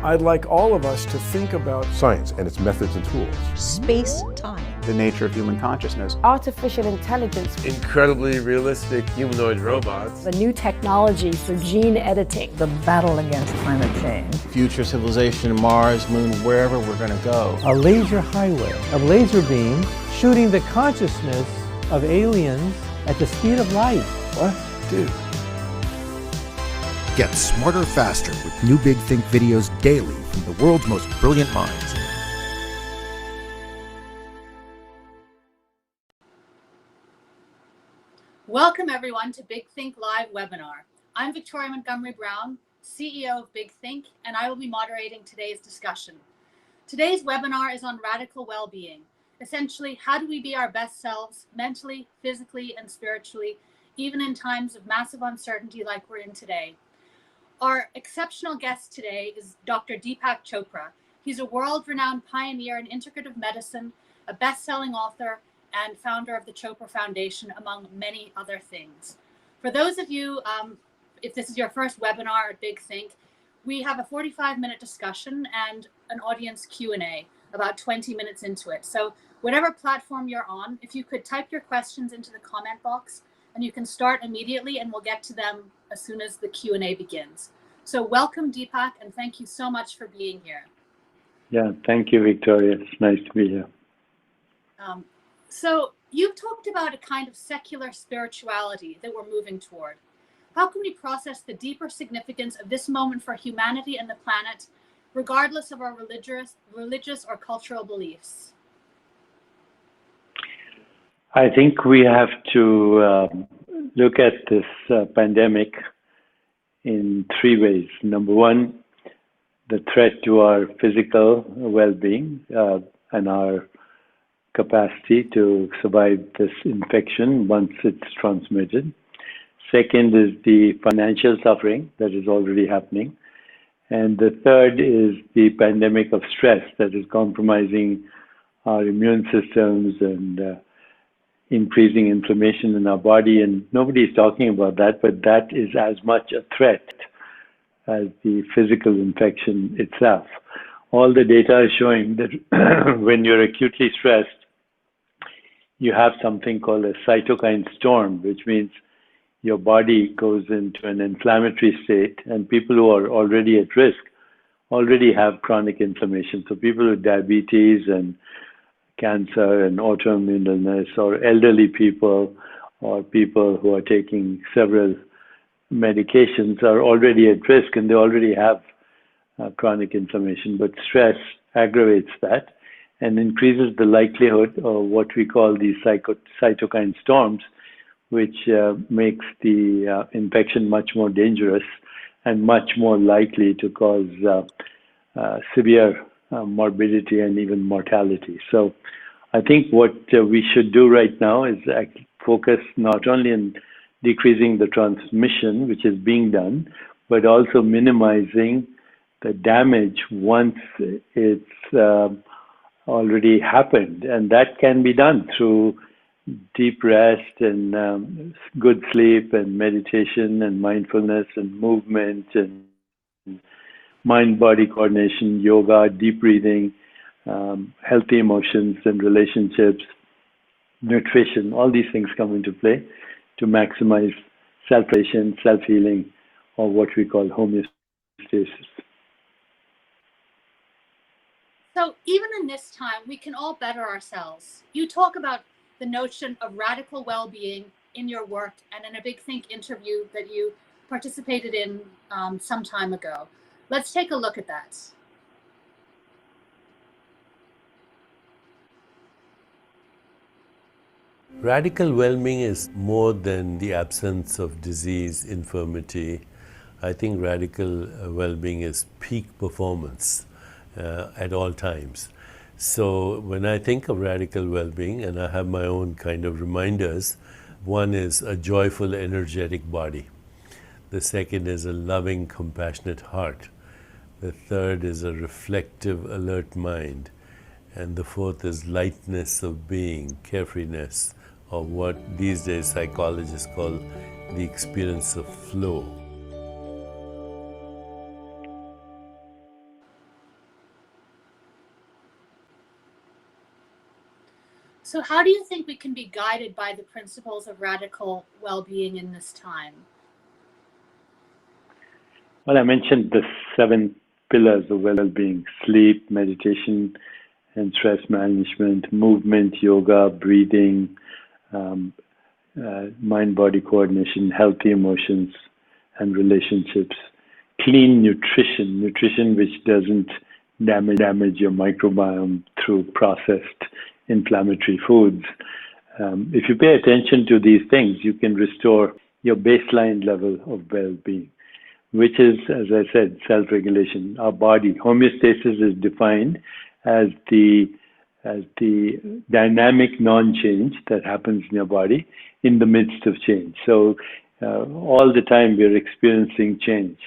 I'd like all of us to think about science and its methods and tools, space-time, the nature of human consciousness, artificial intelligence, incredibly realistic humanoid robots, the new technology for gene editing, the battle against climate change, future civilization, Mars, Moon, wherever we're going to go. A laser highway of laser beams shooting the consciousness of aliens at the speed of light. What? Dude. Get smarter faster with new Big Think videos daily from the world's most brilliant minds. Welcome everyone to Big Think Live webinar. I'm Victoria Montgomery Brown, CEO of Big Think, and I will be moderating today's discussion. Today's webinar is on radical well-being. Essentially, how do we be our best selves mentally, physically, and spiritually, even in times of massive uncertainty like we're in today? Our exceptional guest today is Dr. Deepak Chopra. He's a world-renowned pioneer in integrative medicine, a best-selling author, and founder of the Chopra Foundation, among many other things. For those of you, if this is your first webinar at Big Think, we have a 45-minute discussion and an audience Q&A about 20 minutes into it. So whatever platform you're on, if you could type your questions into the comment box, and you can start immediately and we'll get to them as soon as the Q&A begins. So welcome, Deepak, and thank you so much for being here. Yeah, thank you, Victoria. It's nice to be here. So you've talked about a kind of secular spirituality that we're moving toward. How can we process the deeper significance of this moment for humanity and the planet, regardless of our religious or cultural beliefs? I think we have to look at this pandemic in three ways. Number one, the threat to our physical well-being and our capacity to survive this infection once it's transmitted. Second is the financial suffering that is already happening. And the third is the pandemic of stress that is compromising our immune systems and increasing inflammation in our body. And nobody's talking about that, but that is as much a threat as the physical infection itself. All the data is showing that when you're acutely stressed, you have something called a cytokine storm, which means your body goes into an inflammatory state, and people who are already at risk already have chronic inflammation. So people with diabetes and cancer and autoimmune illness, or elderly people, or people who are taking several medications are already at risk, and they already have chronic inflammation. But stress aggravates that and increases the likelihood of what we call these cytokine storms, which makes the infection much more dangerous and much more likely to cause severe morbidity and even mortality. So I think what we should do right now is focus not only on decreasing the transmission, which is being done, but also minimizing the damage once it's already happened. And that can be done through deep rest and good sleep and meditation and mindfulness and movement and mind-body coordination, yoga, deep breathing, healthy emotions and relationships, nutrition. All these things come into play to maximize self-creation, self-healing, or what we call homeostasis. So even in this time, we can all better ourselves. You talk about the notion of radical well-being in your work and in a Big Think interview that you participated in some time ago. Let's take a look at that. Radical well-being is more than the absence of disease, infirmity. I think radical well-being is peak performance at all times. So when I think of radical well-being, and I have my own kind of reminders, one is a joyful, energetic body. The second is a loving, compassionate heart. The third is a reflective, alert mind. And the fourth is lightness of being, carefreeness, or what these days psychologists call the experience of flow. So how do you think we can be guided by the principles of radical well-being in this time? Well, I mentioned the 7 pillars of well-being: sleep, meditation, and stress management, movement, yoga, breathing, mind-body coordination, healthy emotions and relationships, clean nutrition which doesn't damage your microbiome through processed inflammatory foods. If you pay attention to these things, you can restore your baseline level of well-being, which is, as I said, self-regulation. Our body, homeostasis, is defined as the dynamic non-change that happens in your body in the midst of change. So all the time we're experiencing change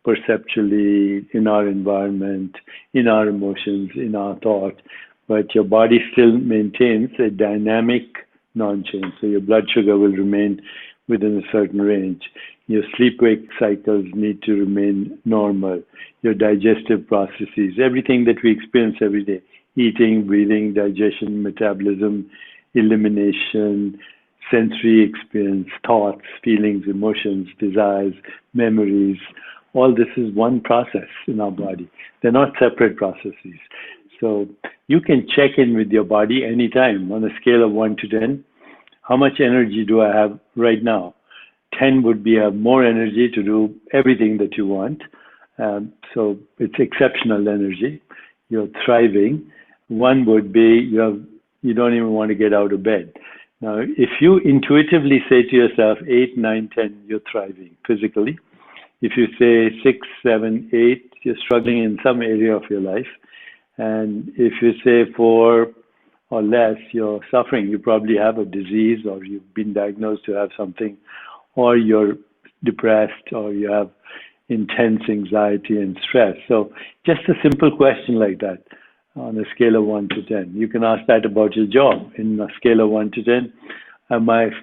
perceptually in our environment, in our emotions, in our thought, but your body still maintains a dynamic non-change. So your blood sugar will remain within a certain range. Your sleep-wake cycles need to remain normal. Your digestive processes, everything that we experience every day, eating, breathing, digestion, metabolism, elimination, sensory experience, thoughts, feelings, emotions, desires, memories, all this is one process in our body. They're not separate processes. So you can check in with your body anytime on a scale of 1 to 10. How much energy do I have right now? 10 would be more energy to do everything that you want. So it's exceptional energy. You're thriving. 1 would be you don't even want to get out of bed. Now, if you intuitively say to yourself 8, 9, 10, you're thriving physically. If you say 6, 7, 8, you're struggling in some area of your life. And if you say 4 or less, you're suffering. You probably have a disease, or you've been diagnosed to have something, or you're depressed, or you have intense anxiety and stress. So just a simple question like that on a scale of 1 to 10. You can ask that about your job. In a scale of 1 to 10, am I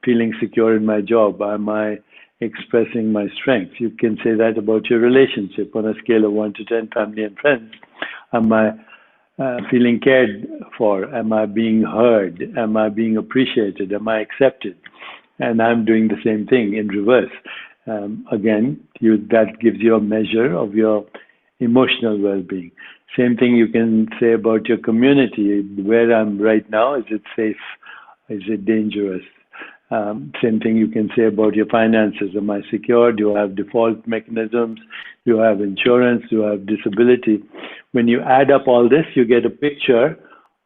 feeling secure in my job? Am I expressing my strength? You can say that about your relationship on a scale of 1 to 10, family and friends. Am I feeling cared for? Am I being heard? Am I being appreciated? Am I accepted? And I'm doing the same thing in reverse. Again, that gives you a measure of your emotional well-being. Same thing you can say about your community. Where I'm right now, is it safe? Is it dangerous? Same thing you can say about your finances. Am I secure? Do I have default mechanisms? Do I have insurance? Do I have disability? When you add up all this, you get a picture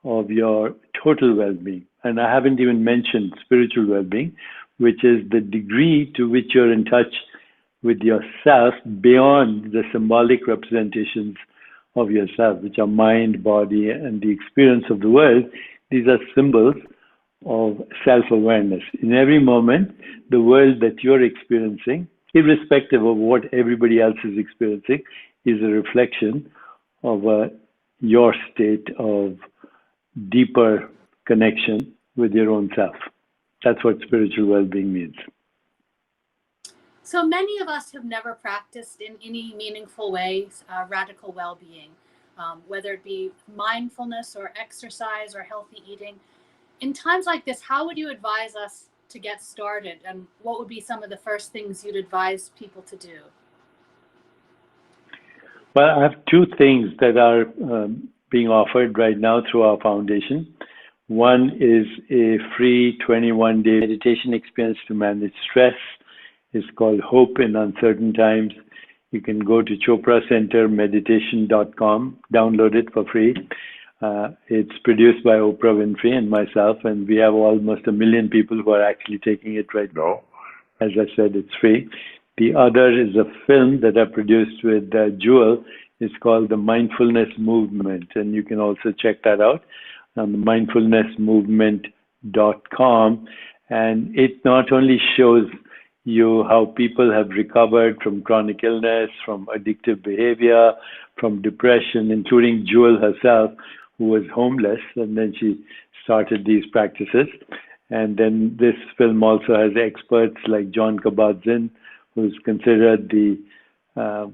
of your total well-being. And I haven't even mentioned spiritual well-being, which is the degree to which you're in touch with yourself beyond the symbolic representations of yourself, which are mind, body, and the experience of the world. These are symbols of self-awareness. In every moment, the world that you're experiencing, irrespective of what everybody else is experiencing, is a reflection of your state of deeper connection with your own self. That's what spiritual well-being means. So many of us have never practiced in any meaningful way radical well-being, whether it be mindfulness or exercise or healthy eating. In times like this, how would you advise us to get started, and what would be some of the first things you'd advise people to do? Well, I have 2 things that are being offered right now through our foundation. One is a free 21-day meditation experience to manage stress. It's called Hope in Uncertain Times. You can go to chopracentermeditation.com, download it for free. It's produced by Oprah Winfrey and myself, and we have almost 1 million people who are actually taking it right now. As I said, it's free. The other is a film that I produced with Jewel. It's called The Mindfulness Movement, and you can also check that out on the mindfulnessmovement.com. And it not only shows you how people have recovered from chronic illness, from addictive behavior, from depression, including Jewel herself, who was homeless, and then she started these practices. And then this film also has experts like John Kabat-Zinn, who's considered the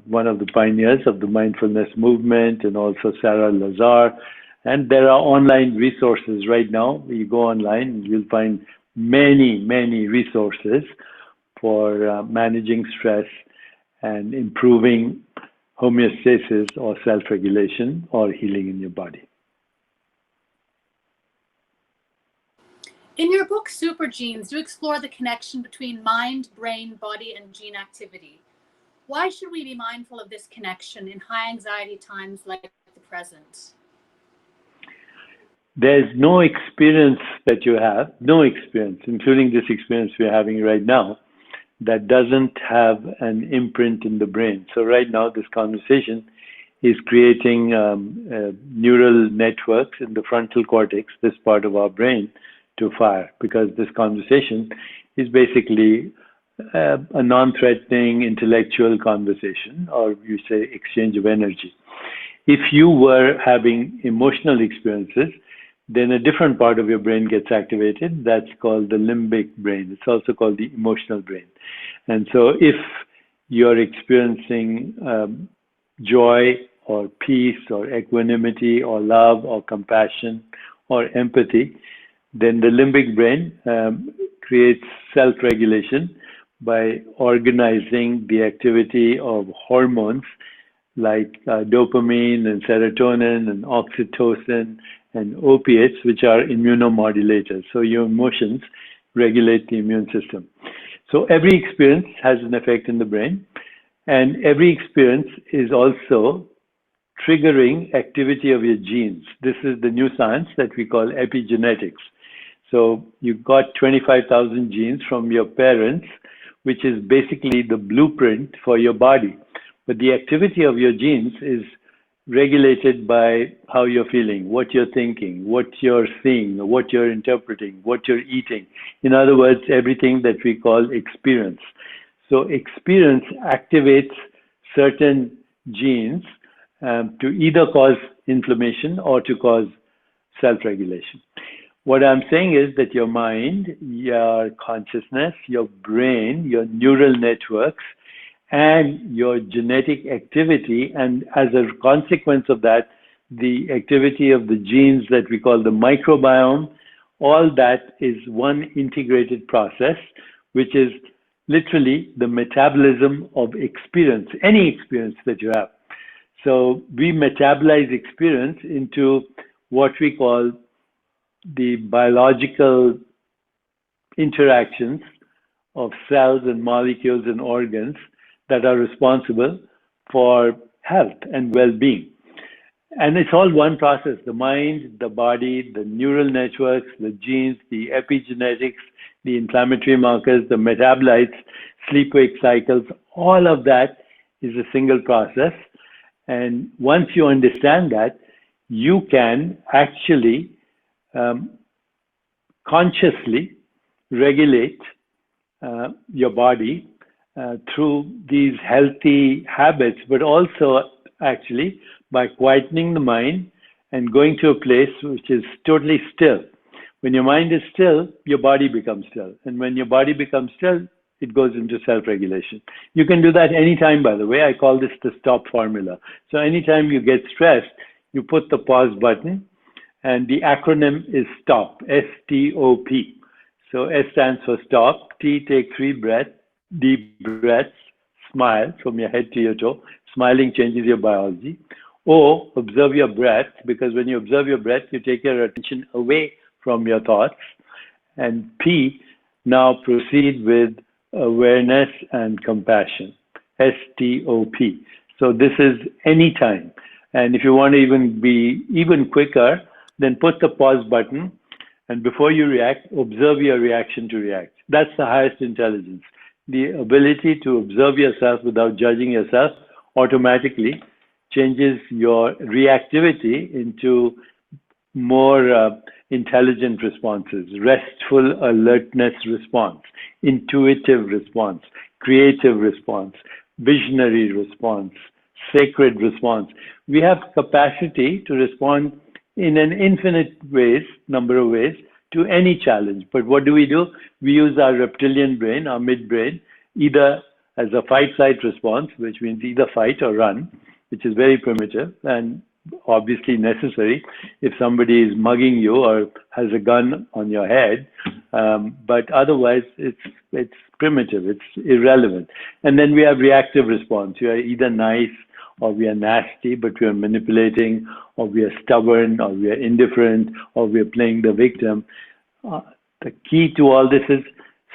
one of the pioneers of the mindfulness movement, and also Sarah Lazar. And there are online resources right now. You go online, you'll find many, many resources for managing stress and improving homeostasis or self-regulation or healing in your body. In your book, Super Genes, you explore the connection between mind, brain, body, and gene activity. Why should we be mindful of this connection in high anxiety times like the present? There's no experience that you have, no experience, including this experience we're having right now, that doesn't have an imprint in the brain. So right now, this conversation is creating neural networks in the frontal cortex, this part of our brain, to fire, because this conversation is basically a non-threatening intellectual conversation, or you say exchange of energy. If you were having emotional experiences, then a different part of your brain gets activated. That's called the limbic brain. It's also called the emotional brain. And so if you're experiencing joy or peace or equanimity or love or compassion or empathy, then the limbic brain creates self-regulation by organizing the activity of hormones like dopamine and serotonin and oxytocin and opiates, which are immunomodulators. So your emotions regulate the immune system. So every experience has an effect in the brain, and every experience is also triggering activity of your genes. This is the new science that we call epigenetics. So you got 25,000 genes from your parents, which is basically the blueprint for your body. But the activity of your genes is regulated by how you're feeling, what you're thinking, what you're seeing, what you're interpreting, what you're eating. In other words, everything that we call experience. So experience activates certain genes to either cause inflammation or to cause self-regulation. What I'm saying is that your mind, your consciousness, your brain, your neural networks, and your genetic activity, and as a consequence of that, the activity of the genes that we call the microbiome, all that is one integrated process, which is literally the metabolism of experience, any experience that you have. So we metabolize experience into what we call the biological interactions of cells and molecules and organs that are responsible for health and well-being. And it's all one process: the mind, the body, the neural networks, the genes, the epigenetics, the inflammatory markers, the metabolites, sleep-wake cycles. All of that is a single process. And once you understand that, you can actually consciously regulate your body through these healthy habits, but also actually by quietening the mind and going to a place which is totally still. When your mind is still, your body becomes still. And when your body becomes still, it goes into self-regulation. You can do that anytime, by the way. I call this the stop formula. So anytime you get stressed, you put the pause button, and the acronym is STOP, S-T-O-P. So S stands for stop, T, take 3 breaths, deep breaths, smile from your head to your toe. Smiling changes your biology. O, observe your breath, because when you observe your breath, you take your attention away from your thoughts. And P, now proceed with awareness and compassion, S-T-O-P. So this is anytime. And if you want to even be even quicker, then put the pause button, and before you react, observe your reaction to react. That's the highest intelligence. The ability to observe yourself without judging yourself automatically changes your reactivity into more intelligent responses, restful alertness response, intuitive response, creative response, visionary response, sacred response. We have capacity to respond in an infinite number of ways, to any challenge. But what do? We use our reptilian brain, our midbrain, either as a fight-flight response, which means either fight or run, which is very primitive, and obviously necessary if somebody is mugging you or has a gun on your head. But otherwise, it's primitive, it's irrelevant. And then we have reactive response. We are either nice or we are nasty, but we are manipulating, or we are stubborn, or we are indifferent, or we are playing the victim. The key to all this is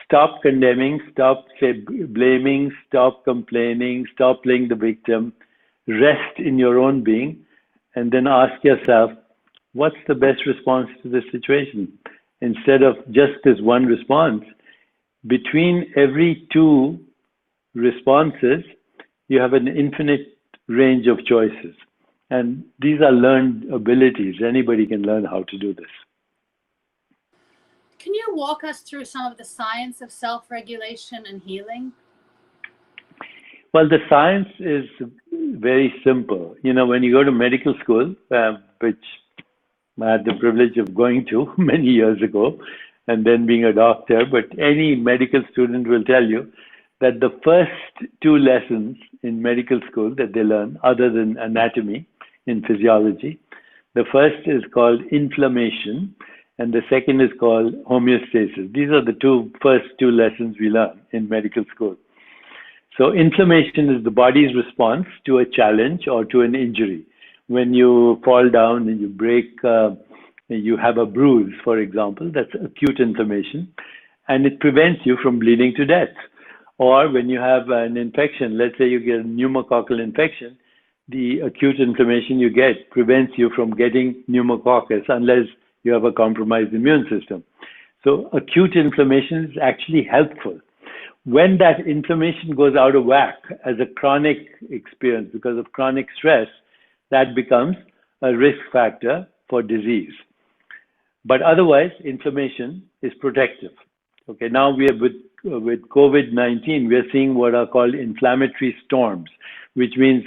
stop condemning, stop blaming, stop complaining, stop playing the victim, rest in your own being, and then ask yourself, what's the best response to this situation? Instead of just this one response, between every two responses, you have an infinite range of choices. And these are learned abilities. Anybody can learn how to do this. Can you walk us through some of the science of self-regulation and healing? Well, the science is very simple. You know, when you go to medical school, which I had the privilege of going to many years ago, and then being a doctor, but any medical student will tell you that the first two lessons in medical school that they learn, other than anatomy in physiology, the first is called inflammation, and the second is called homeostasis. These are the first two lessons we learn in medical school. So inflammation is the body's response to a challenge or to an injury. When you fall down and you break, you have a bruise, for example, that's acute inflammation, and it prevents you from bleeding to death. Or when you have an infection, let's say you get a pneumococcal infection, the acute inflammation you get prevents you from getting pneumococcus unless you have a compromised immune system. So acute inflammation is actually helpful. When that inflammation goes out of whack as a chronic experience because of chronic stress, that becomes a risk factor for disease. But otherwise, inflammation is protective. Okay, now we are with COVID-19, we are seeing what are called inflammatory storms, which means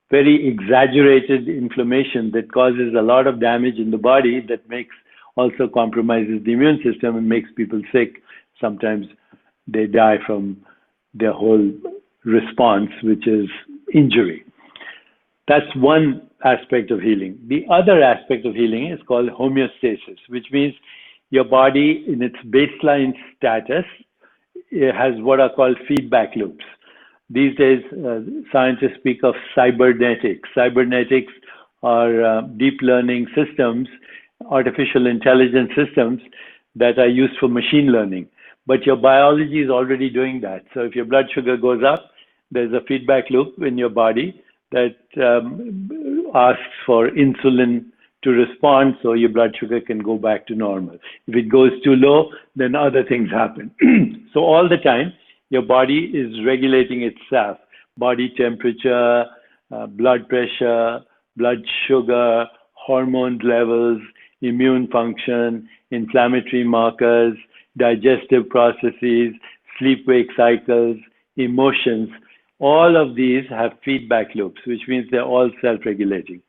very exaggerated inflammation that causes a lot of damage in the body that also compromises the immune system and makes people sick. Sometimes they die from their whole response, which is injury. That's one aspect of healing. The other aspect of healing is called homeostasis, which means your body in its baseline status, it has what are called feedback loops. These days, scientists speak of cybernetics. Cybernetics are deep learning systems, artificial intelligence systems that are used for machine learning. But your biology is already doing that. So if your blood sugar goes up, there's a feedback loop in your body that asks for insulin to respond so your blood sugar can go back to normal. If it goes too low, then other things happen. So all the time, your body is regulating itself. Body temperature, blood pressure, blood sugar, hormone levels, immune function, inflammatory markers, digestive processes, sleep-wake cycles, emotions. All of these have feedback loops, which means they're all self-regulating.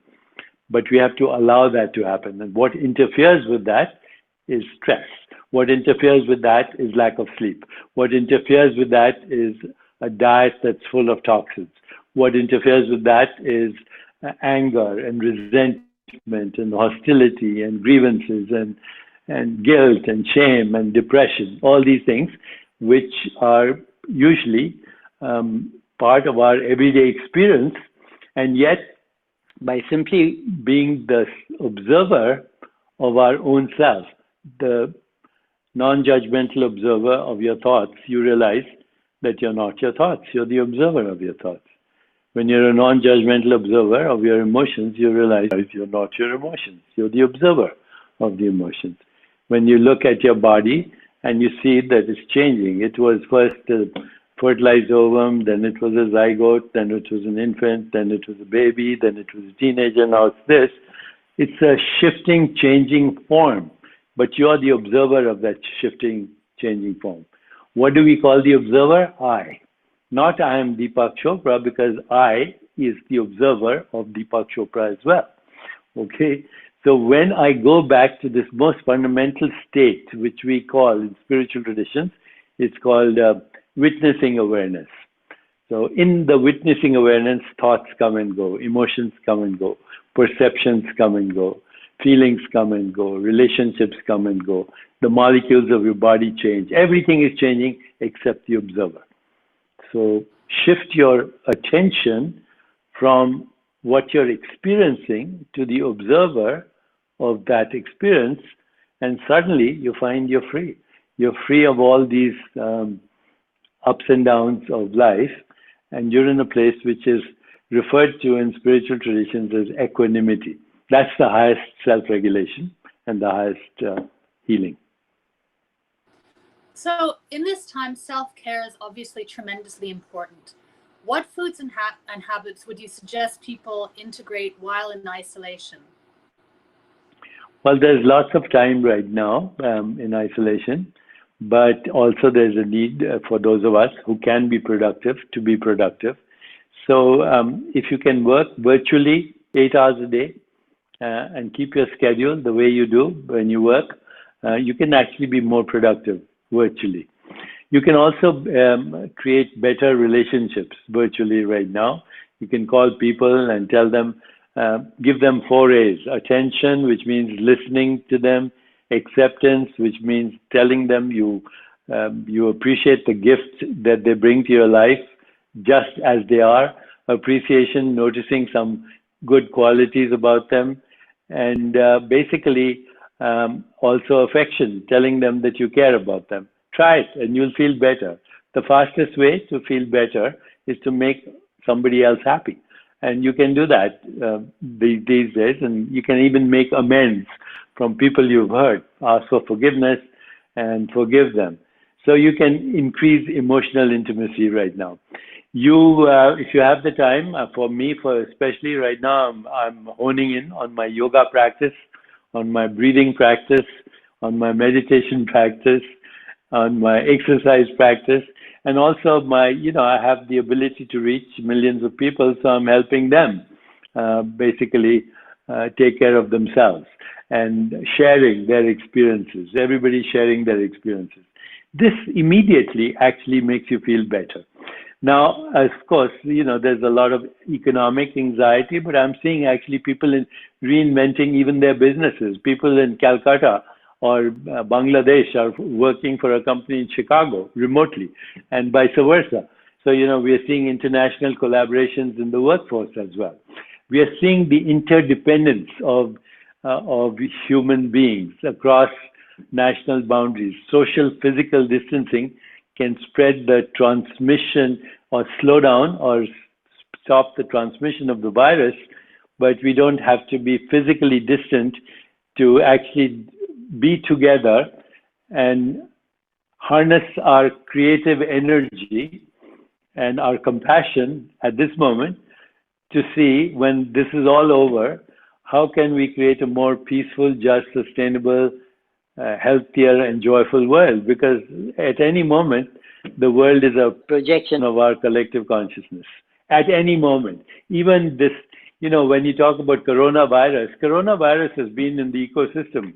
But we have to allow that to happen. And what interferes with that is stress. What interferes with that is lack of sleep. What interferes with that is a diet that's full of toxins. What interferes with that is anger and resentment and hostility and grievances and guilt and shame and depression, all these things, which are usually part of our everyday experience. And yet, by simply being the observer of our own self, the non-judgmental observer of your thoughts, you realize that you're not your thoughts, you're the observer of your thoughts. When you're a non-judgmental observer of your emotions, you realize you're not your emotions, you're the observer of the emotions. When you look at your body and you see that it's changing, it was first a fertilized ovum, then it was a zygote, then it was an infant, then it was a baby, then it was a teenager, now it's this. It's a shifting, changing form, but you're the observer of that shifting, changing form. What do we call the observer? I. Not I am Deepak Chopra, because I is the observer of Deepak Chopra as well. Okay? So when I go back to this most fundamental state, which we call in spiritual traditions, it's called witnessing awareness. So in the witnessing awareness, thoughts come and go, emotions come and go. perceptions come and go, feelings come and go, relationships come and go, the molecules of your body change. Everything is changing except the observer. So shift your attention from what you're experiencing to the observer of that experience, and suddenly you find you're free. You're free of all these ups and downs of life, and you're in a place which is referred to in spiritual traditions as equanimity. That's the highest self-regulation and the highest healing. So in this time, self-care is obviously tremendously important. What foods and habits would you suggest people integrate while in isolation? Well, there's lots of time right now in isolation, but also there's a need for those of us who can be productive to be productive. So if you can work virtually 8 hours a day and keep your schedule the way you do when you work, you can actually be more productive virtually. You can also create better relationships virtually right now. You can call people and tell them, give them 4 A's: attention, which means listening to them; acceptance, which means telling them you appreciate the gifts that they bring to your life just as they are; appreciation, noticing some good qualities about them; and basically also affection, telling them that you care about them. Try it and you'll feel better. The fastest way to feel better is to make somebody else happy. And you can do that these days, and you can even make amends from people you've hurt. Ask for forgiveness and forgive them. So you can increase emotional intimacy right now. If you have the time, for me, especially right now, I'm honing in on my yoga practice, on my breathing practice, on my meditation practice, on my exercise practice, and also I have the ability to reach millions of people, so I'm helping them basically take care of themselves and sharing their experiences. Everybody sharing their experiences. This immediately actually makes you feel better. Now, of course, there's a lot of economic anxiety, but I'm seeing actually people reinventing even their businesses. People in Calcutta or Bangladesh are working for a company in Chicago remotely, and vice versa. So, we are seeing international collaborations in the workforce as well. We are seeing the interdependence of human beings across national boundaries. Social physical distancing can spread the transmission or slow down or stop the transmission of the virus, but we don't have to be physically distant to actually be together and harness our creative energy and our compassion at this moment to see, when this is all over, how can we create a more peaceful, just, sustainable, healthier and joyful world? Because at any moment, the world is a projection of our collective consciousness. At any moment. Even this, when you talk about coronavirus has been in the ecosystem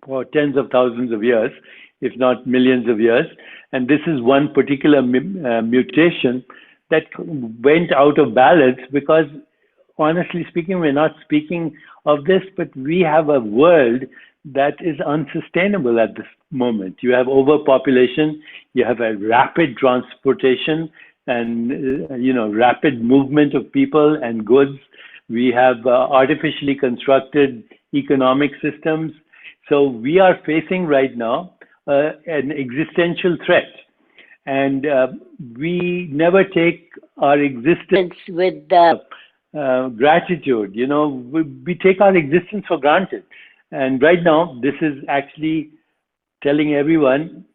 for tens of thousands of years, if not millions of years. And this is one particular mutation that went out of balance because, honestly speaking, we're not speaking of this, but we have a world that is unsustainable at this moment. You have overpopulation, you have a rapid transportation and rapid movement of people and goods. We have artificially constructed economic systems. So we are facing right now an existential threat. And we never take our existence with gratitude. We take our existence for granted. And right now, this is actually telling everyone,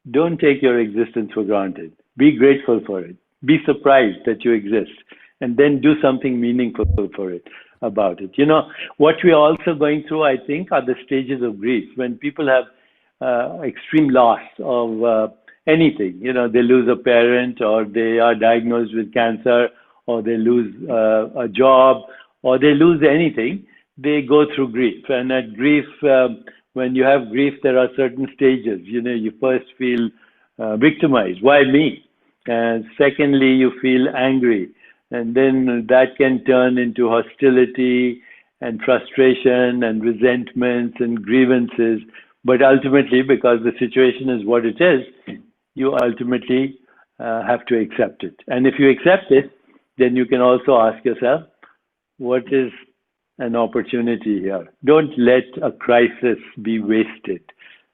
don't take your existence for granted. Be grateful for it. Be surprised that you exist. And then do something meaningful about it. What we are also going through, I think, are the stages of grief. When people have extreme loss of anything, they lose a parent, or they are diagnosed with cancer, or they lose a job, or they lose anything, they go through grief. And at grief, when you have grief, there are certain stages. You first feel victimized. Why me? And secondly, you feel angry. And then that can turn into hostility and frustration and resentments and grievances. But ultimately, because the situation is what it is, you ultimately have to accept it. And if you accept it, then you can also ask yourself, what is an opportunity here? Don't let a crisis be wasted,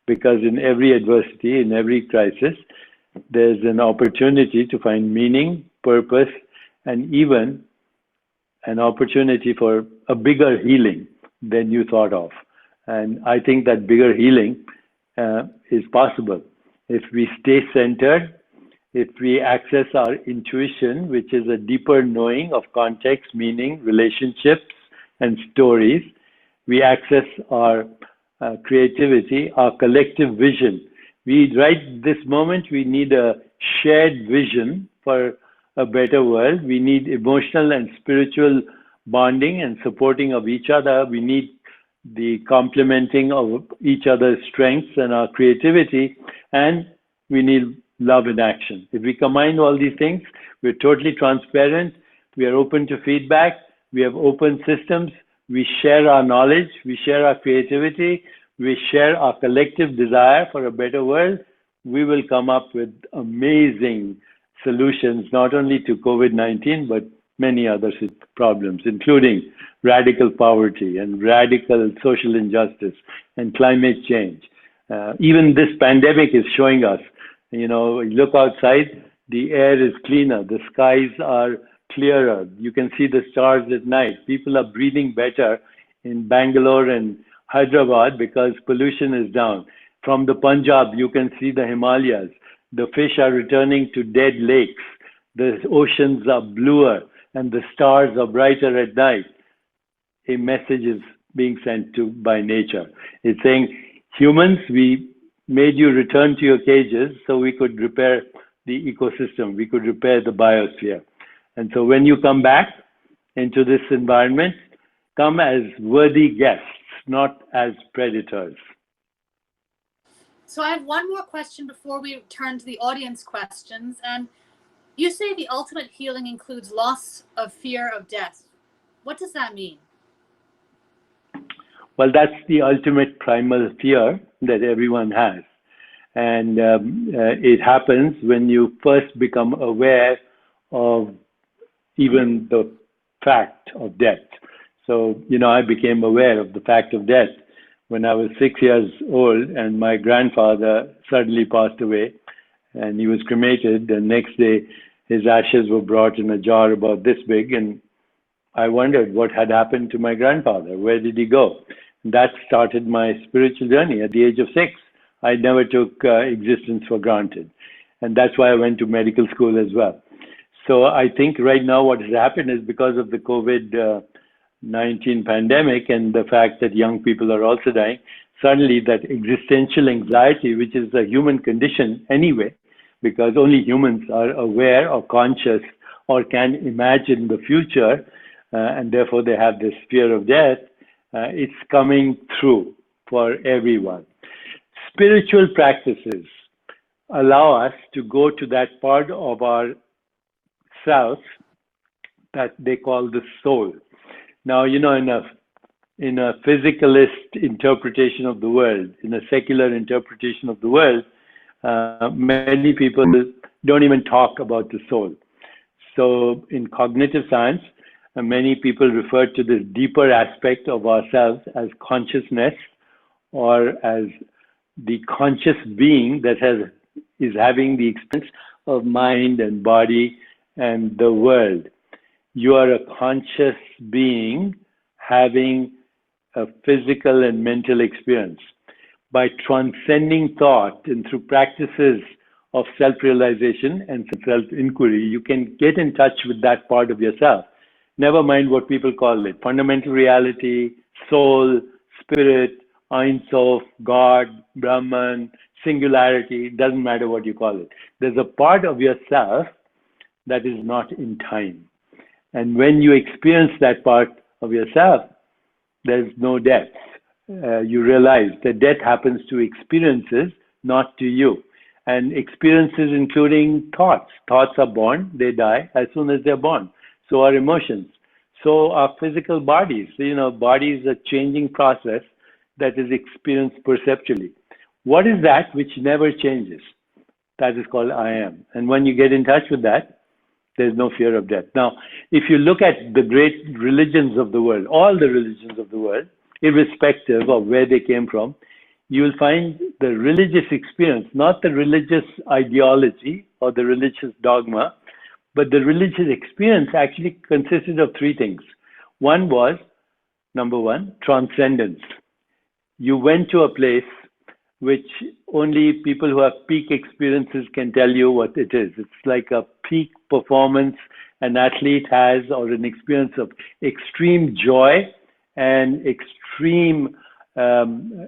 because in every adversity, in every crisis, there's an opportunity to find meaning, purpose, and even an opportunity for a bigger healing than you thought of. And I think that bigger healing is possible if we stay centered, if we access our intuition, which is a deeper knowing of context, meaning, relationships, and stories. We access our creativity, our collective vision. Right this moment, we need a shared vision for a better world. We need emotional and spiritual bonding and supporting of each other. We need the complementing of each other's strengths and our creativity, and we need love in action. If we combine all these things, we're totally transparent, we are open to feedback, we have open systems, we share our knowledge, we share our creativity, we share our collective desire for a better world, we will come up with amazing solutions, not only to COVID-19, but many other problems, including radical poverty and radical social injustice and climate change. Even this pandemic is showing us, you look outside, the air is cleaner, the skies are clearer, you can see the stars at night. People are breathing better in Bangalore and Hyderabad because pollution is down. From the Punjab, you can see the Himalayas. The fish are returning to dead lakes. The oceans are bluer and the stars are brighter at night. A message is being sent to by nature. It's saying, humans, we made you return to your cages so we could repair the ecosystem, we could repair the biosphere. And so when you come back into this environment, come as worthy guests, not as predators. So I have one more question before we turn to the audience questions. And you say the ultimate healing includes loss of fear of death. What does that mean? Well, that's the ultimate primal fear that everyone has. And it happens when you first become aware of even the fact of death. So, I became aware of the fact of death when I was 6 years old, and my grandfather suddenly passed away, and he was cremated. The next day, his ashes were brought in a jar about this big, and I wondered what had happened to my grandfather. Where did he go? That started my spiritual journey at the age of 6. I never took existence for granted. And that's why I went to medical school as well. So I think right now what has happened is because of the COVID-19 pandemic and the fact that young people are also dying, suddenly that existential anxiety, which is a human condition anyway, because only humans are aware or conscious or can imagine the future, and therefore they have this fear of death, it's coming through for everyone. Spiritual practices allow us to go to that part of our self that they call the soul. Now, in a physicalist interpretation of the world, in a secular interpretation of the world, many people don't even talk about the soul. So in cognitive science, many people refer to this deeper aspect of ourselves as consciousness, or as the conscious being that is having the experience of mind and body and the world. You are a conscious being having a physical and mental experience. By transcending thought and through practices of self-realization and self-inquiry, you can get in touch with that part of yourself. Never mind what people call it: fundamental reality, soul, spirit, Ein Sof, God, Brahman, singularity. It doesn't matter what you call it. There's a part of yourself that is not in time. And when you experience that part of yourself, there's no death. You realize that death happens to experiences, not to you. And experiences including thoughts. Thoughts are born, they die as soon as they're born. So are emotions. so are physical bodies. Body is a changing process that is experienced perceptually. What is that which never changes? That is called I am. And when you get in touch with that, there's no fear of death. Now, if you look at the great religions of the world, all the religions of the world, irrespective of where they came from, you will find the religious experience, not the religious ideology or the religious dogma, but the religious experience actually consisted of three things. One was, number one, transcendence. You went to a place which only people who have peak experiences can tell you what it is. It's like a peak performance an athlete has, or an experience of extreme joy and extreme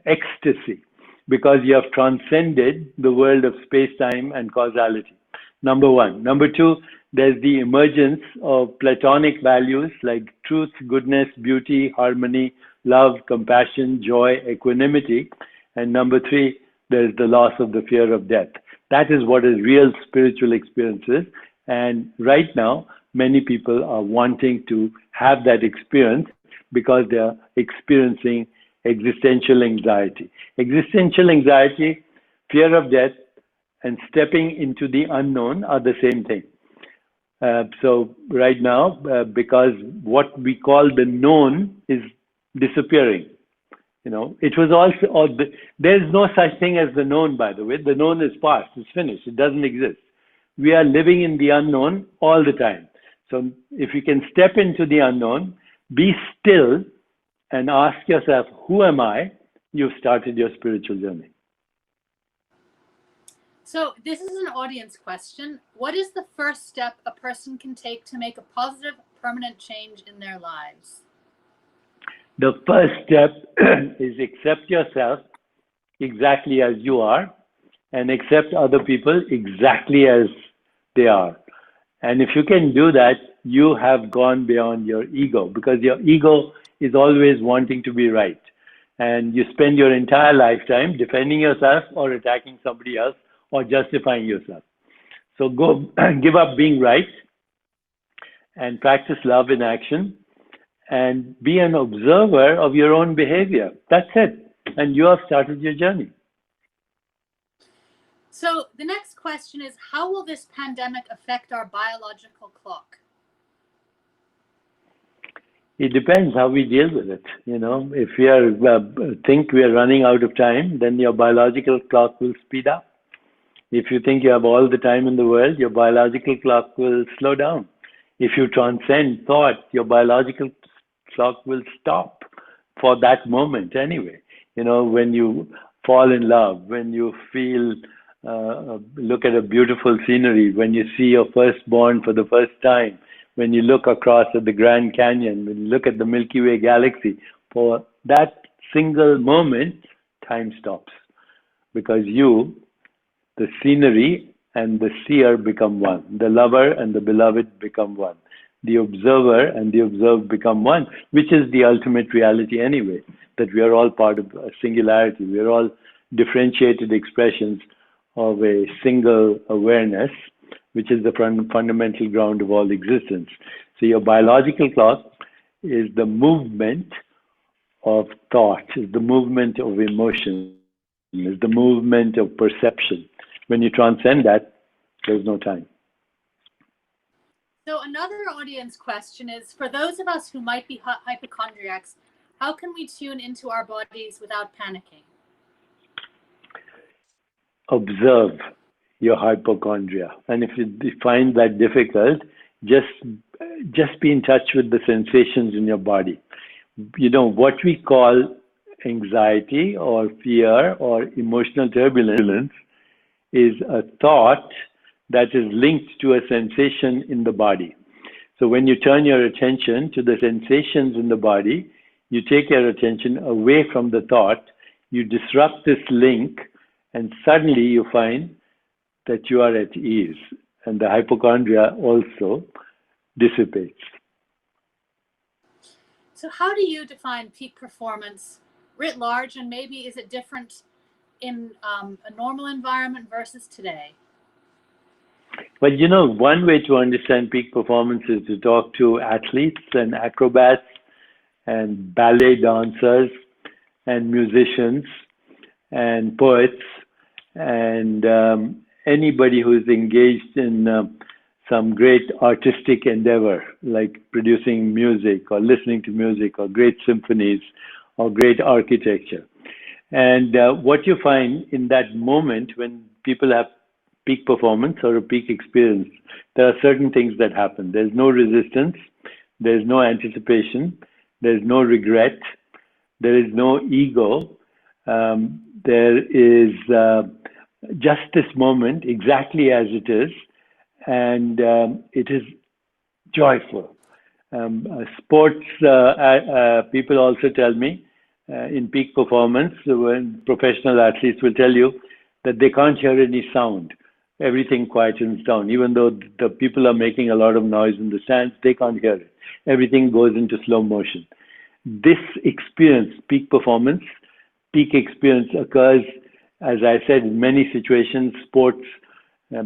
ecstasy, because you have transcended the world of space-time and causality. Number one. Number two, there's the emergence of platonic values like truth, goodness, beauty, harmony, love, compassion, joy, equanimity. And number three, there's the loss of the fear of death. That is what is real spiritual experiences. And right now, many people are wanting to have that experience because they are experiencing existential anxiety. Existential anxiety, fear of death, and stepping into the unknown are the same thing. So right now, because what we call the known is disappearing. It was also, there's no such thing as the known, by the way. The known is past, it's finished, it doesn't exist. We are living in the unknown all the time. So if you can step into the unknown, be still, and ask yourself, who am I? You've started your spiritual journey. So this is an audience question. What is the first step a person can take to make a positive, permanent change in their lives? The first step is accept yourself exactly as you are, and accept other people exactly as they are. And if you can do that, you have gone beyond your ego, because your ego is always wanting to be right. And you spend your entire lifetime defending yourself or attacking somebody else or justifying yourself. So go give up being right and practice love in action and be an observer of your own behavior. That's it. And you have started your journey. So the next question is, how will this pandemic affect our biological clock? It depends how we deal with it. If we think we are running out of time, then your biological clock will speed up. If you think you have all the time in the world, your biological clock will slow down. If you transcend thought, your biological clock will stop for that moment anyway. When you fall in love, when you feel, look at a beautiful scenery, when you see your firstborn for the first time, when you look across at the Grand Canyon, when you look at the Milky Way galaxy, for that single moment, time stops. Because you, the scenery and the seer become one. The lover and the beloved become one. The observer and the observed become one, which is the ultimate reality anyway, that we are all part of a singularity. We are all differentiated expressions of a single awareness, which is the fundamental ground of all existence. So your biological clock is the movement of thought, is the movement of emotion, is the movement of perception. When you transcend that, there's no time. So another audience question is, for those of us who might be hypochondriacs, how can we tune into our bodies without panicking? Observe your hypochondria. And if you find that difficult, just be in touch with the sensations in your body. What we call anxiety or fear or emotional turbulence is a thought that is linked to a sensation in the body. So when you turn your attention to the sensations in the body, you take your attention away from the thought, you disrupt this link, and suddenly you find that you are at ease, and the hypochondria also dissipates. So how do you define peak performance writ large, and maybe is it different in a normal environment versus today? Well, one way to understand peak performance is to talk to athletes and acrobats and ballet dancers and musicians and poets and anybody who's engaged in some great artistic endeavor, like producing music or listening to music or great symphonies or great architecture. And what you find in that moment when people have peak performance or a peak experience, there are certain things that happen. There's no resistance, there's no anticipation, there's no regret, there is no ego. There is just this moment exactly as it is, and it is joyful. Sports people also tell me in peak performance, when professional athletes will tell you that they can't hear any sound. Everything quietens down. Even though the people are making a lot of noise in the stands, they can't hear it. Everything goes into slow motion. This experience, peak performance, peak experience occurs, as I said, in many situations, sports,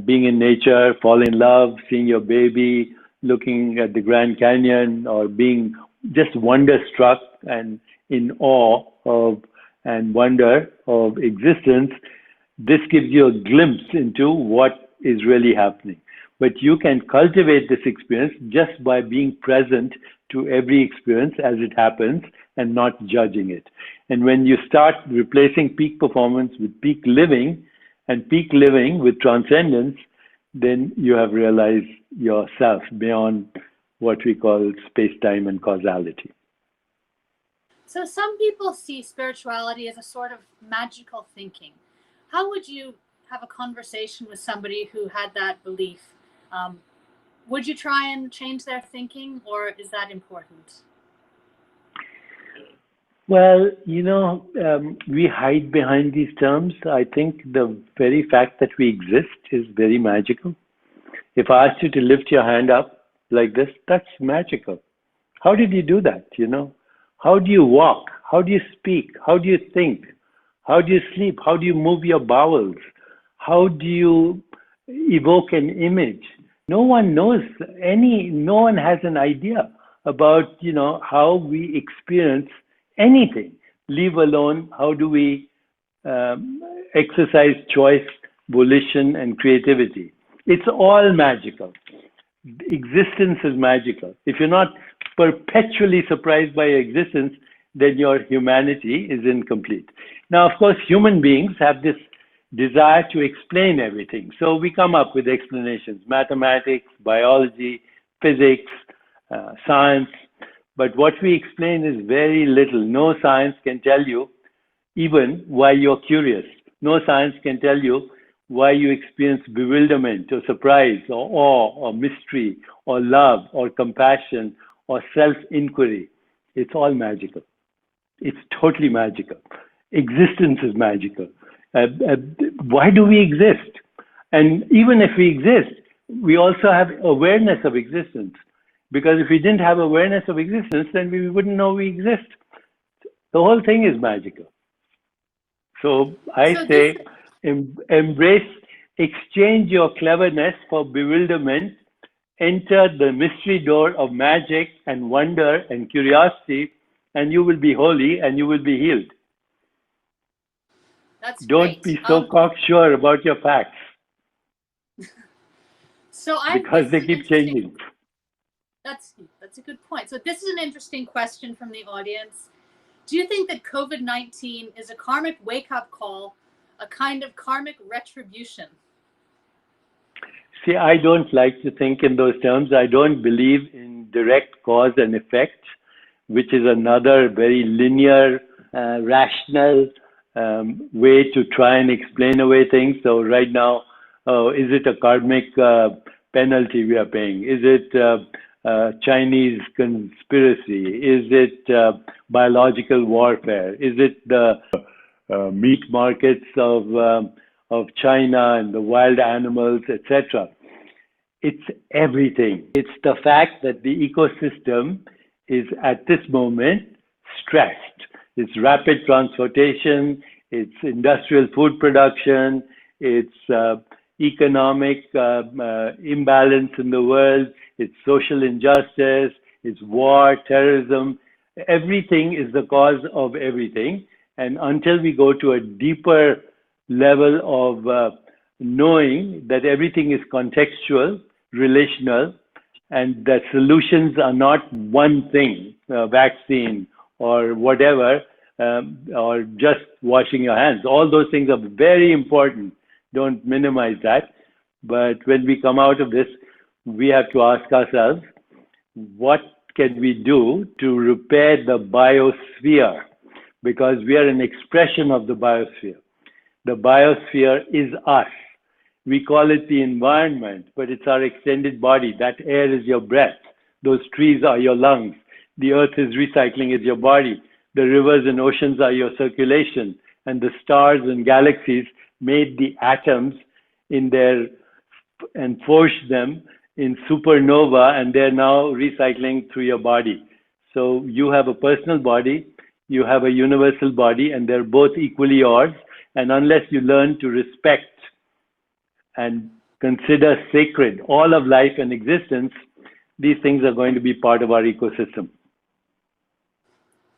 being in nature, fall in love, seeing your baby, looking at the Grand Canyon, or being just wonderstruck and in awe of and wonder of existence. This gives you a glimpse into what is really happening. But you can cultivate this experience just by being present to every experience as it happens and not judging it. And when you start replacing peak performance with peak living and peak living with transcendence, then you have realized yourself beyond what we call space-time and causality. So some people see spirituality as a sort of magical thinking. How would you have a conversation with somebody who had that belief? Would you try and change their thinking, or is that important? Well, we hide behind these terms. I think the very fact that we exist is very magical. If I asked you to lift your hand up like this, that's magical. How did you do that, How do you walk? How do you speak? How do you think? How do you sleep? How do you move your bowels? How do you evoke an image? No one knows no one has an idea about, how we experience anything, leave alone how do we exercise choice, volition, and creativity. It's all magical. Existence is magical. If you're not perpetually surprised by your existence, then your humanity is incomplete. Now, of course, human beings have this desire to explain everything. So we come up with explanations, mathematics, biology, physics, science. But what we explain is very little. No science can tell you even why you're curious. No science can tell you why you experience bewilderment or surprise or awe or mystery or love or compassion or self-inquiry. It's all magical. It's totally magical. Existence is magical. Why do we exist? And even if we exist, we also have awareness of existence. Because if we didn't have awareness of existence, then we wouldn't know we exist. The whole thing is magical. So I say, embrace, exchange your cleverness for bewilderment, enter the mystery door of magic and wonder and curiosity, and you will be holy and you will be healed. That's Don't great. be so cocksure about your facts. Because they keep changing. That's a good point. So this is an interesting question from the audience. Do you think that COVID-19 is a karmic wake-up call, a kind of karmic retribution? See, I don't like to think in those terms. I don't believe in direct cause and effect, which is another very linear, rational way to try and explain away things. So right now, is it a karmic penalty we are paying? Is it Chinese conspiracy? Is it biological warfare? Is it the meat markets of China and the wild animals, etc.? It's everything. It's the fact that the ecosystem is at this moment stressed. It's rapid transportation, it's industrial food production, it's economic imbalance in the world, it's social injustice, it's war, terrorism. Everything is the cause of everything. And until we go to a deeper level of knowing that everything is contextual, relational, and that solutions are not one thing, vaccine or whatever, or just washing your hands. All those things are very important. Don't minimize that. But when we come out of this, we have to ask ourselves, what can we do to repair the biosphere? Because we are an expression of the biosphere. The biosphere is us. We call it the environment, but it's our extended body. That air is your breath. Those trees are your lungs. The earth is recycling is your body. The rivers and oceans are your circulation. And the stars and galaxies made the atoms in their and forged them in supernova, and they're now recycling through your body. So you have a personal body, you have a universal body, and they're both equally yours. And unless you learn to respect and consider sacred all of life and existence, these things are going to be part of our ecosystem.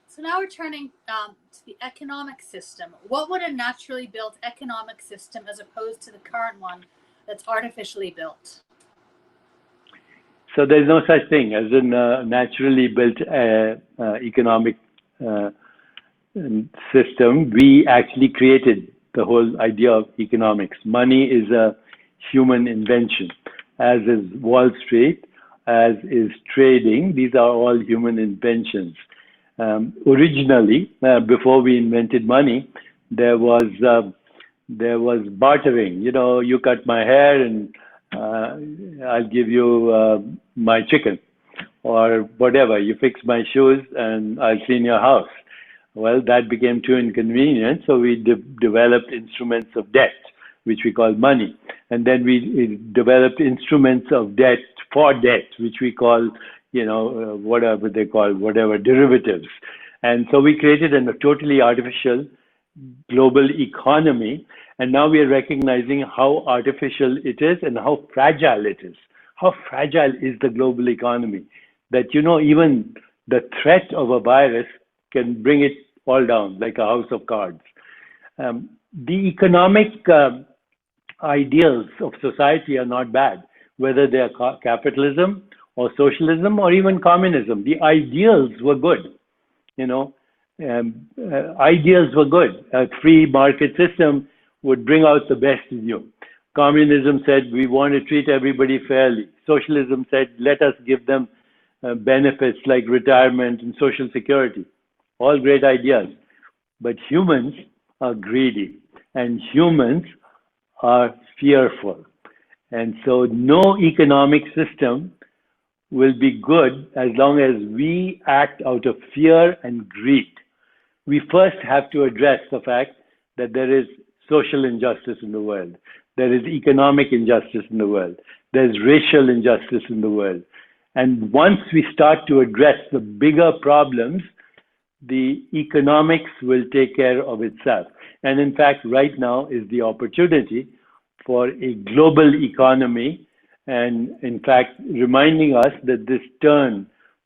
So now we're turning to the economic system. What would a naturally built economic system as opposed to the current one that's artificially built? So there's no such thing as a naturally built economic system. We actually created the whole idea of economics. Money is a human invention, as is Wall Street, as is trading. These are all human inventions. Originally, before we invented money, there was bartering. You know, you cut my hair and I'll give you my chicken, or whatever. You fix my shoes and I'll clean your house. Well, that became too inconvenient, so we developed instruments of debt, which we call money. And then we developed instruments of debt for debt, which we call, whatever they call, derivatives. And so we created a totally artificial global economy. And now we are recognizing how artificial it is and how fragile it is. How fragile is the global economy? That, even the threat of a virus can bring it all down like a house of cards. The economic ideals of society are not bad, whether they are capitalism or socialism or even communism. The ideals were good, ideals were good. A free market system would bring out the best in you. Communism said, we want to treat everybody fairly. Socialism said, let us give them benefits like retirement and social security. All great ideas. But humans are greedy and humans are fearful. And so no economic system will be good as long as we act out of fear and greed. We first have to address the fact that there is social injustice in the world. There is economic injustice in the world. There's racial injustice in the world. And once we start to address the bigger problems, the economics will take care of itself. And in fact, right now is the opportunity for a global economy, and in fact, reminding us that this turn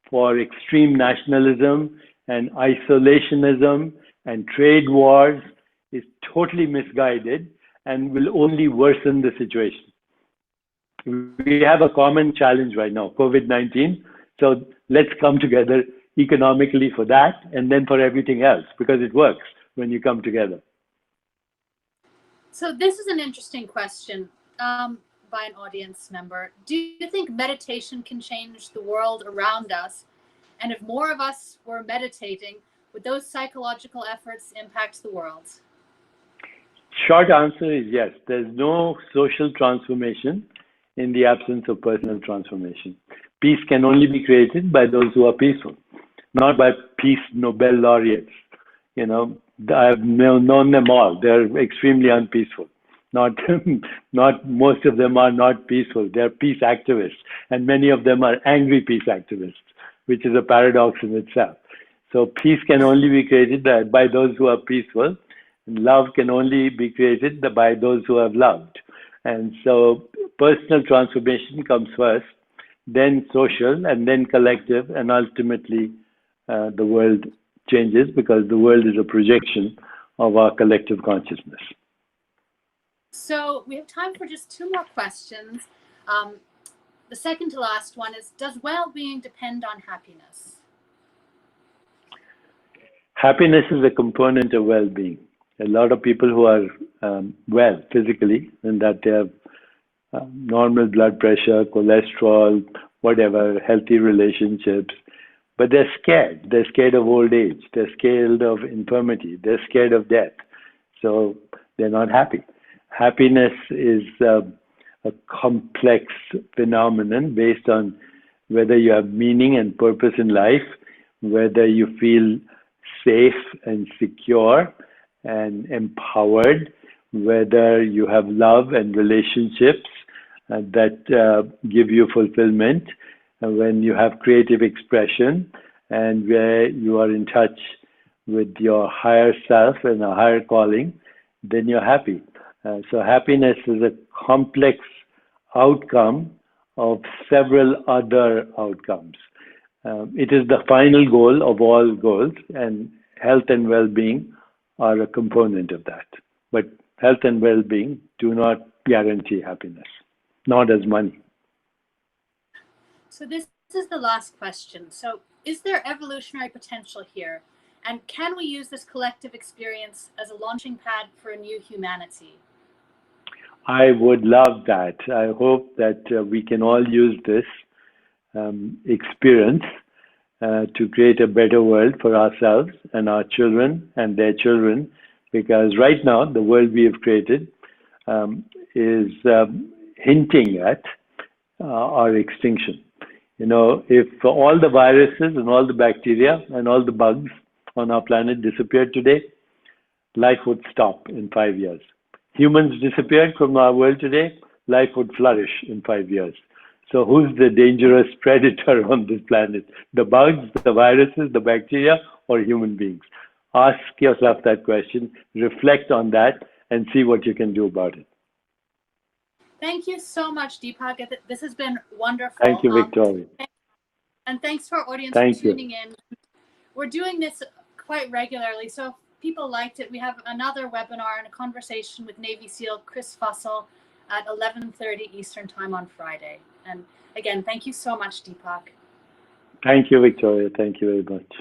for extreme nationalism and isolationism and trade wars is totally misguided and will only worsen the situation. We have a common challenge right now, COVID-19. So let's come together economically for that and then for everything else, because it works when you come together. So this is an interesting question by an audience member. Do you think meditation can change the world around us? And if more of us were meditating, would those psychological efforts impact the world? Short answer is yes. There's no social transformation in the absence of personal transformation. Peace can only be created by those who are peaceful, not by peace Nobel laureates. I've known them all. They're extremely unpeaceful. Not most of them are not peaceful. They're peace activists, and many of them are angry peace activists, which is a paradox in itself. So peace can only be created by those who are peaceful. Love can only be created by those who have loved. And so personal transformation comes first, then social, and then collective, and ultimately the world changes because the world is a projection of our collective consciousness. So we have time for just two more questions. The second to last one is, does well-being depend on happiness? Happiness is a component of well-being. A lot of people who are well physically, and that they have normal blood pressure, cholesterol, whatever, healthy relationships, but they're scared. They're scared of old age. They're scared of infirmity. They're scared of death. So they're not happy. Happiness is a complex phenomenon based on whether you have meaning and purpose in life, whether you feel safe and secure and empowered, whether you have love and relationships that give you fulfillment, and when you have creative expression and where you are in touch with your higher self and a higher calling, then you're happy. So happiness is a complex outcome of several other outcomes. It is the final goal of all goals, and health and well-being are a component of that. But health and well-being do not guarantee happiness, nor does money. So this is the last question. So is there evolutionary potential here? And can we use this collective experience as a launching pad for a new humanity? I would love that. I hope that we can all use this experience to create a better world for ourselves and our children and their children, because right now the world we have created is hinting at our extinction. You know, if all the viruses and all the bacteria and all the bugs on our planet disappeared today, life would stop in 5 years. Humans disappeared from our world today, life would flourish in 5 years. So who's the dangerous predator on this planet? The bugs, the viruses, the bacteria, or human beings? Ask yourself that question, reflect on that, and see what you can do about it. Thank you so much, Deepak. This has been wonderful. Thank you, Victoria. And thanks for our audience Thank for tuning in. We're doing this quite regularly, so if people liked it, we have another webinar and a conversation with Navy SEAL Chris Fussell at 11:30 Eastern Time on Friday. And again, thank you so much, Deepak. Thank you, Victoria. Thank you very much.